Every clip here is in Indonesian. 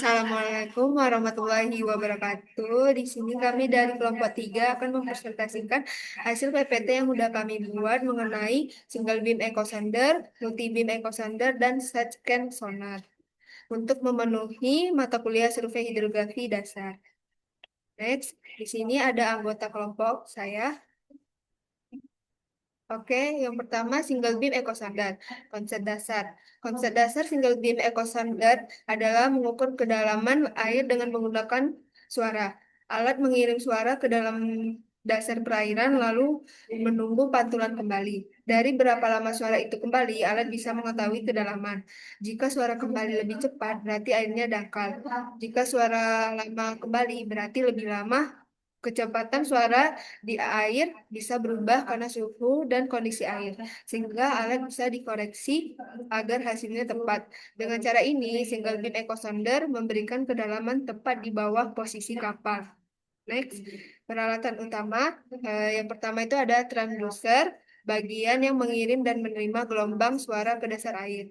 Assalamualaikum warahmatullahi wabarakatuh. Di sini kami dari kelompok 3 akan mempresentasikan hasil PPT yang sudah kami buat mengenai single beam echo sounder, multi beam echo sounder, dan side scan sonar untuk memenuhi mata kuliah survei hidrografi dasar. Next, di sini ada anggota kelompok saya. Oke, yang pertama single beam echo sounder. Konsep dasar. Konsep dasar single beam echo sounder adalah mengukur kedalaman air dengan menggunakan suara. Alat mengirim suara ke dalam dasar perairan lalu menunggu pantulan kembali. Dari berapa lama suara itu kembali, alat bisa mengetahui kedalaman. Jika suara kembali lebih cepat, berarti airnya dangkal. Jika suara lama kembali, berarti lebih lama. Kecepatan suara di air bisa berubah karena suhu dan kondisi air, sehingga alat bisa dikoreksi agar hasilnya tepat. Dengan cara ini, single beam echo sounder memberikan kedalaman tepat di bawah posisi kapal. Next, peralatan utama. Yang pertama itu ada transducer, bagian yang mengirim dan menerima gelombang suara ke dasar air.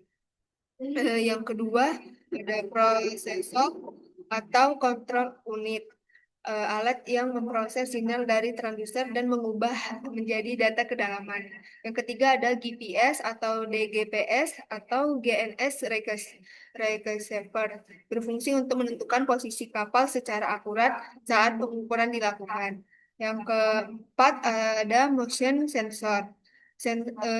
Yang kedua, ada prosesor atau kontrol unit, alat yang memproses sinyal dari transducer dan mengubah menjadi data kedalaman. Yang ketiga ada GPS atau DGPS atau GNS Receiver, berfungsi untuk menentukan posisi kapal secara akurat saat pengukuran dilakukan. Yang keempat ada motion sensor.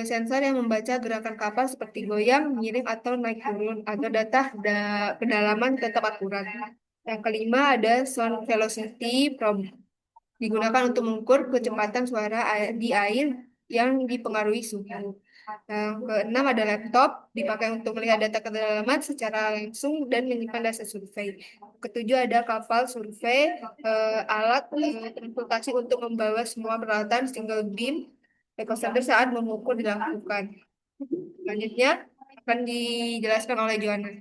Sensor yang membaca gerakan kapal seperti goyang, miring, atau naik turun agar kedalaman tetap akurat. Yang kelima ada sound velocity probe, digunakan untuk mengukur kecepatan suara di air yang dipengaruhi suhu. Yang keenam ada laptop, dipakai untuk melihat data kedalaman secara langsung dan menyimpan data survei. Ketujuh ada kapal survei, alat transportasi untuk membawa semua peralatan single beam echo sounder saat mengukur dilakukan. Selanjutnya akan dijelaskan oleh Joanna.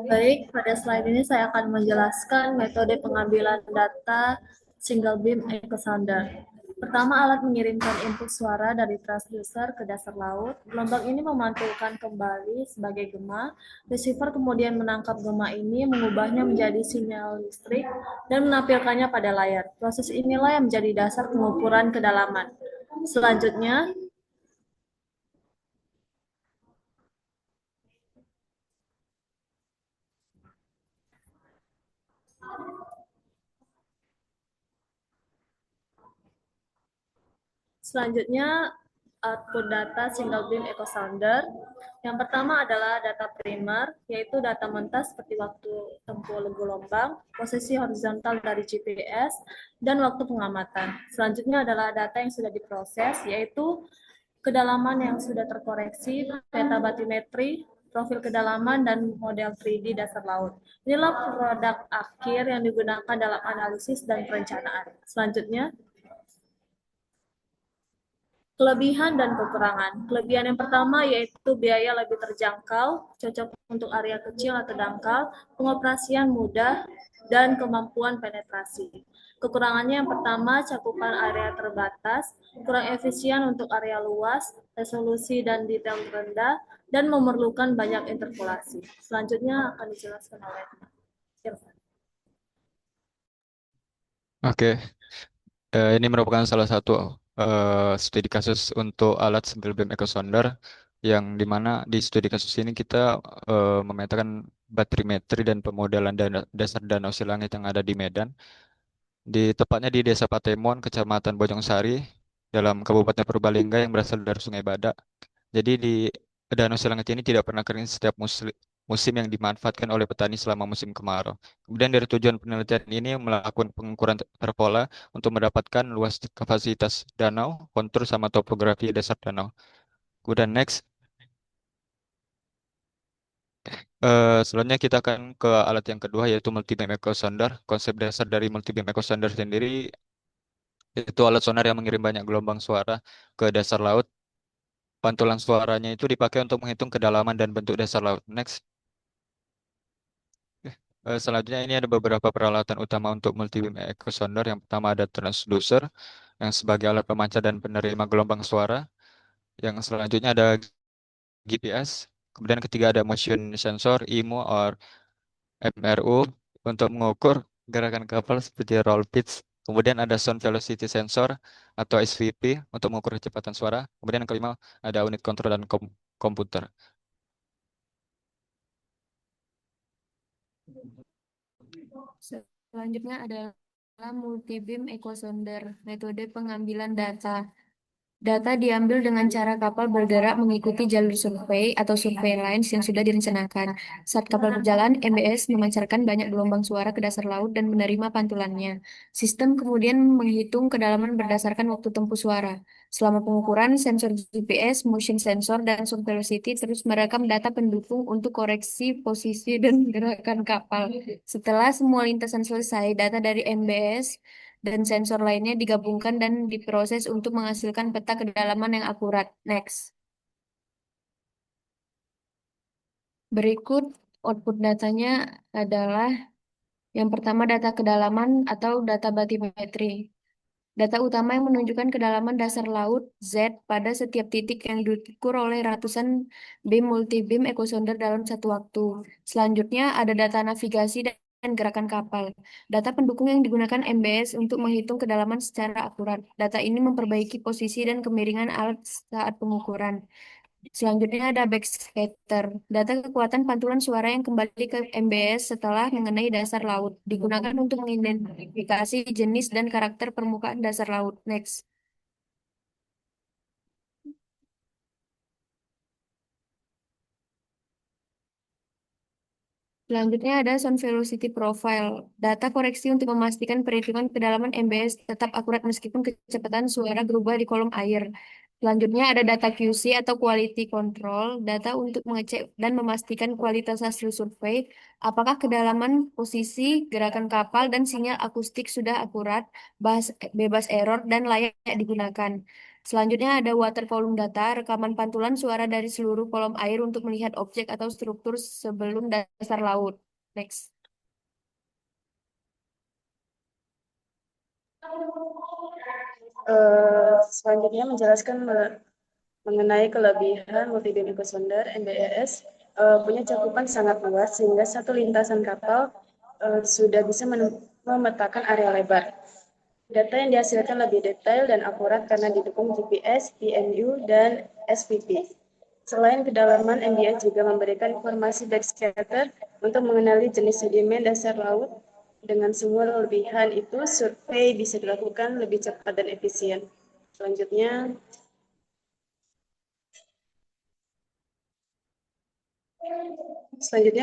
Baik, pada slide ini saya akan menjelaskan metode pengambilan data single beam echo sounder. Pertama, alat mengirimkan input suara dari transducer ke dasar laut. Gelombang ini memantulkan kembali sebagai gema. Receiver kemudian menangkap gema ini, mengubahnya menjadi sinyal listrik, dan menampilkannya pada layar. Proses inilah yang menjadi dasar pengukuran kedalaman. Selanjutnya, Selanjutnya, output data single beam echo sounder. Yang pertama adalah data primer, yaitu data mentah seperti waktu tempuh gelombang, posisi horizontal dari GPS, dan waktu pengamatan. Selanjutnya adalah data yang sudah diproses, yaitu kedalaman yang sudah terkoreksi, data batimetri, profil kedalaman, dan model 3D dasar laut. Inilah produk akhir yang digunakan dalam analisis dan perencanaan. Selanjutnya, kelebihan dan kekurangan. Kelebihan yang pertama yaitu biaya lebih terjangkau, cocok untuk area kecil atau dangkal, pengoperasian mudah, dan kemampuan penetrasi. Kekurangannya yang pertama, cakupan area terbatas, kurang efisien untuk area luas, resolusi dan detail rendah, dan memerlukan banyak interpolasi. Selanjutnya akan dijelaskan oleh Irfan. Oke, ini merupakan salah satu studi kasus untuk alat single beam echo sounder yang dimana di studi kasus ini kita memetakan batrimetri dan pemodelan dasar danau silangit yang ada di Medan, tepatnya di Desa Patemon, Kecamatan Bojongsari, dalam Kabupaten Purbalingga yang berasal dari Sungai Badak. Jadi di Danau Silangit ini tidak pernah kering setiap musim yang dimanfaatkan oleh petani selama musim kemarau. Kemudian dari tujuan penelitian ini melakukan pengukuran terpola untuk mendapatkan luas kapasitas danau, kontur sama topografi dasar danau. Kemudian next, selanjutnya kita akan ke alat yang kedua yaitu multi-beam echo sounder. Konsep dasar dari multi-beam echo sounder sendiri itu alat sonar yang mengirim banyak gelombang suara ke dasar laut. Pantulan suaranya itu dipakai untuk menghitung kedalaman dan bentuk dasar laut. Next. Selanjutnya ini ada beberapa peralatan utama untuk multi beam echo sounder. Yang pertama ada transducer yang sebagai alat pemancar dan penerima gelombang suara. Yang selanjutnya ada GPS. Kemudian ketiga ada motion sensor, IMO or MRU untuk mengukur gerakan kapal seperti roll pitch. Kemudian ada sound velocity sensor atau SVP untuk mengukur kecepatan suara. Kemudian yang kelima ada unit kontrol dan komputer. Selanjutnya adalah multi-beam echo sounder, metode pengambilan data. Data diambil dengan cara kapal bergerak mengikuti jalur survei atau survey lines yang sudah direncanakan. Saat kapal berjalan, MBS memancarkan banyak gelombang suara ke dasar laut dan menerima pantulannya. Sistem kemudian menghitung kedalaman berdasarkan waktu tempuh suara. Selama pengukuran, sensor GPS, motion sensor, dan sound velocity terus merekam data pendukung untuk koreksi posisi dan gerakan kapal. Setelah semua lintasan selesai, data dari MBS dan sensor lainnya digabungkan dan diproses untuk menghasilkan peta kedalaman yang akurat. Next. Berikut output datanya adalah yang pertama data kedalaman atau data batimetri. Data utama yang menunjukkan kedalaman dasar laut Z pada setiap titik yang diukur oleh ratusan beam multi-beam echo sounder dalam satu waktu. Selanjutnya ada data navigasi dan gerakan kapal. Data pendukung yang digunakan MBS untuk menghitung kedalaman secara akurat. Data ini memperbaiki posisi dan kemiringan alat saat pengukuran. Selanjutnya ada backscatter, data kekuatan pantulan suara yang kembali ke MBS setelah mengenai dasar laut, digunakan untuk mengidentifikasi jenis dan karakter permukaan dasar laut. Next. Selanjutnya ada sound velocity profile, data koreksi untuk memastikan perhitungan kedalaman MBS tetap akurat meskipun kecepatan suara berubah di kolom air. Selanjutnya ada data QC atau quality control, data untuk mengecek dan memastikan kualitas hasil survei, apakah kedalaman, posisi, gerakan kapal, dan sinyal akustik sudah akurat, bebas error, dan layak digunakan. Selanjutnya ada water column data, rekaman pantulan suara dari seluruh kolom air untuk melihat objek atau struktur sebelum dasar laut. Next. Selanjutnya menjelaskan mengenai kelebihan multi-beam echo sounder MBES punya cakupan sangat luas sehingga satu lintasan kapal sudah bisa memetakan area lebar. Data yang dihasilkan lebih detail dan akurat karena didukung GPS, PMU, dan SPP. Selain kedalaman, MBS juga memberikan informasi backscatter untuk mengenali jenis sedimen dasar laut. Dengan semua kelebihan itu, survei bisa dilakukan lebih cepat dan efisien. Selanjutnya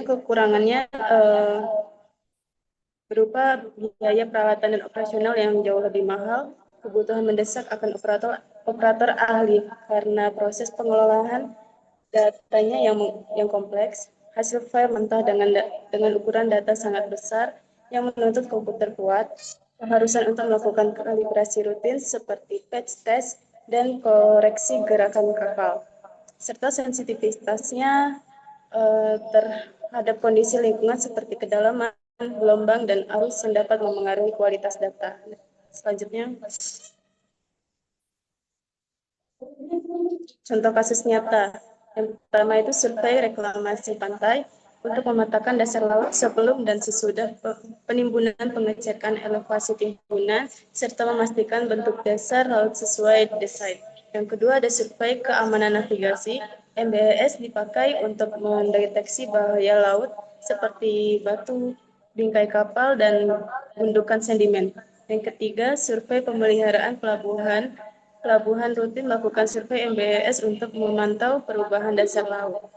kekurangannya berupa biaya peralatan dan operasional yang jauh lebih mahal, kebutuhan mendesak akan operator ahli karena proses pengelolaan datanya yang kompleks, hasil file mentah dengan ukuran data sangat besar yang menuntut komputer kuat, keharusan untuk melakukan kalibrasi rutin seperti patch test dan koreksi gerakan kapal, serta sensitivitasnya terhadap kondisi lingkungan seperti kedalaman, gelombang, dan arus yang dapat memengaruhi kualitas data. Selanjutnya, contoh kasus nyata. Yang pertama itu survei reklamasi pantai untuk memetakan dasar laut sebelum dan sesudah penimbunan, pengecekan elevasi timbunan, serta memastikan bentuk dasar laut sesuai desain. Yang kedua ada survei keamanan navigasi. MBS dipakai untuk mendeteksi bahaya laut seperti batu, bingkai kapal, dan gundukan sedimen. Yang ketiga, survei pemeliharaan pelabuhan. Pelabuhan rutin melakukan survei MBS untuk memantau perubahan dasar laut.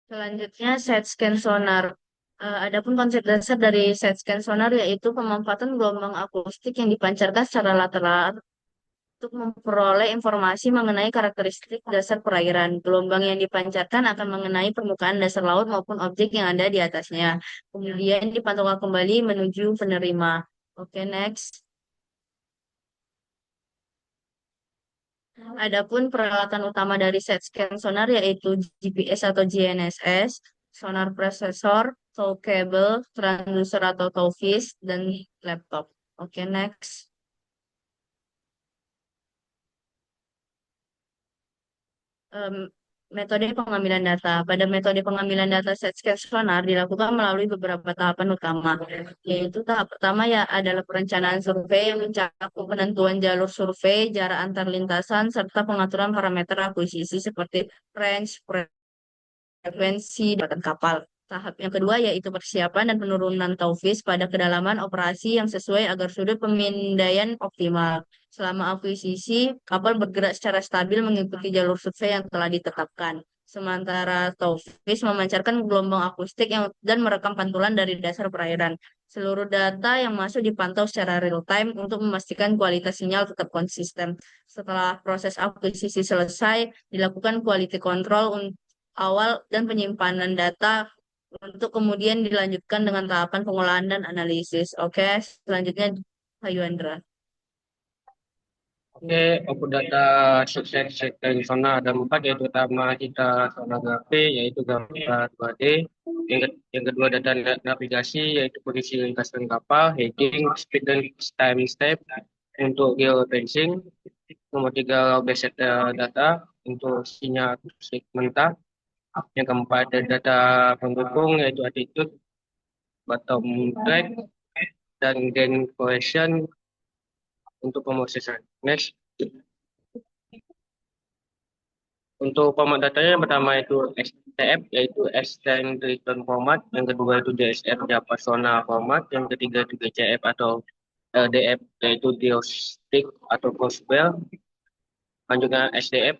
Selanjutnya, side scan sonar. Adapun konsep dasar dari side scan sonar yaitu pemanfaatan gelombang akustik yang dipancarkan secara lateral untuk memperoleh informasi mengenai karakteristik dasar perairan. Gelombang yang dipancarkan akan mengenai permukaan dasar laut maupun objek yang ada di atasnya. Kemudian dipantulkan kembali menuju penerima. Oke, next. Adapun peralatan utama dari set scan sonar yaitu GPS atau GNSS, sonar processor, tow cable, transducer atau towfish, dan laptop. Oke, next. em, metode pengambilan data. Pada metode pengambilan data set scan sonar dilakukan melalui beberapa tahapan utama, yaitu tahap pertama ya adalah perencanaan survei yang mencakup penentuan jalur survei, jarak antar lintasan, serta pengaturan parameter akuisisi seperti range, frekuensi, dan kapal. Tahap yang kedua yaitu persiapan dan penurunan tauvis pada kedalaman operasi yang sesuai agar sudut pemindaian optimal. Selama akuisisi, kapal bergerak secara stabil mengikuti jalur survei yang telah ditetapkan. Sementara tauvis memancarkan gelombang akustik dan merekam pantulan dari dasar perairan. Seluruh data yang masuk dipantau secara real time untuk memastikan kualitas sinyal tetap konsisten. Setelah proses akuisisi selesai, dilakukan quality control awal dan penyimpanan data untuk kemudian dilanjutkan dengan tahapan pengolahan dan analisis. Oke, selanjutnya Pak Yuandra. Oke, output data sukses dari zona ada 4, yaitu pertama kita sonografi, yaitu gambar 2D. Yang kedua data navigasi, yaitu posisi lintasan kapal, heading, speed dan time step untuk geofencing. Nomor 3 log basic data untuk sinyal akustik mentah. Yang keempat ada data pendukung, yaitu attitude, bottom track, dan gain correction untuk pemrosesan. Next. Untuk format datanya yang pertama itu XTF, yaitu Extend Return Format. Yang kedua itu DSF, Persona Format. Yang ketiga itu GCF atau LDF, yaitu Diagnostic atau Gospel. Selanjutnya SDF,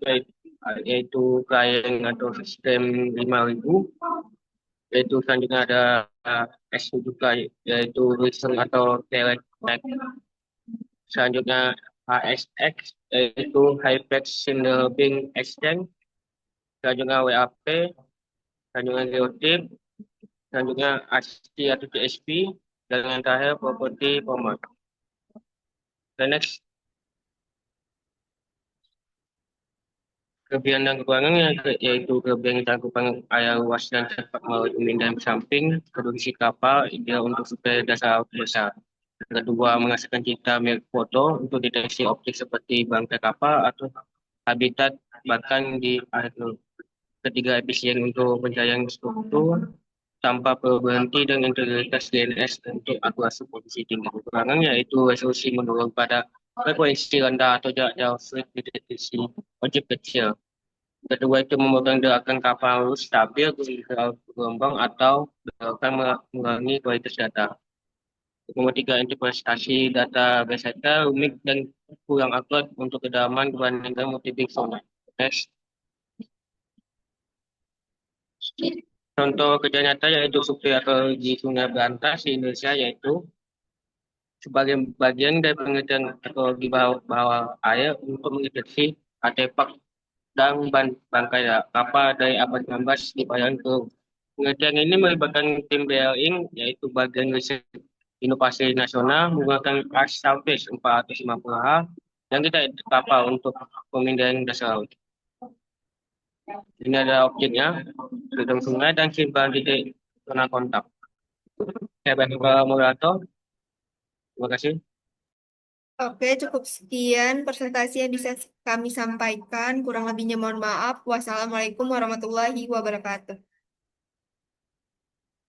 yaitu Client atau Sistem 5000. Yaitu selanjutnya ada S juga, yaitu Listen atau Teletype. Selanjutnya HSX, yaitu Hypex Single Beam Exchange. Selanjutnya WAP, selanjutnya Geotip, selanjutnya ASCII atau DSP, dan yang terakhir Property Format. Dan next, kelebihan dan kekurangannya yaitu kelebihan cakupan area luas dan cepat melalui pemindahan samping, produksi kapal ideal untuk survei dasar laut besar. Yang kedua, menghasilkan citra mirip foto untuk deteksi objek seperti bangkai kapal atau habitat bahkan di air laut. Ketiga, efisien untuk pencarian struktur tanpa perlu berhenti dan integritas DNS untuk akurasi posisi tinggi. Kekurangannya yaitu resolusi menurun pada frekuensi rendah atau jarak jauh sulit dideteksi objek kecil. Kedua itu memegang gerakan kapal lurus stabil di gelombang atau akan mengurangi kualitas data. Nomor 3, interpretasi data berdasarkan rumit dan kurang akurat untuk kedalaman dibandingkan multi-beam sonar. Next. Contoh kerja nyata yaitu survei arkeologi Sungai Berantas di Indonesia, yaitu sebagai bagian dari penelitian arkeologi bawah air untuk mendeteksi artefak dan bangkai kapal dari abad 19 di perairan Kru. Penelitian ini melibatkan tim BLING, yaitu bagian riset inovasi nasional, menggunakan Arch Salvage 450H yang kita kapal untuk pemindahan dasar laut. Ini ada objeknya, gedung sungai dan simpan titik zona kontak. Saya bagi Pak moderator. Terima kasih. Oke, cukup sekian presentasi yang bisa kami sampaikan. Kurang lebihnya mohon maaf. Wassalamualaikum warahmatullahi wabarakatuh.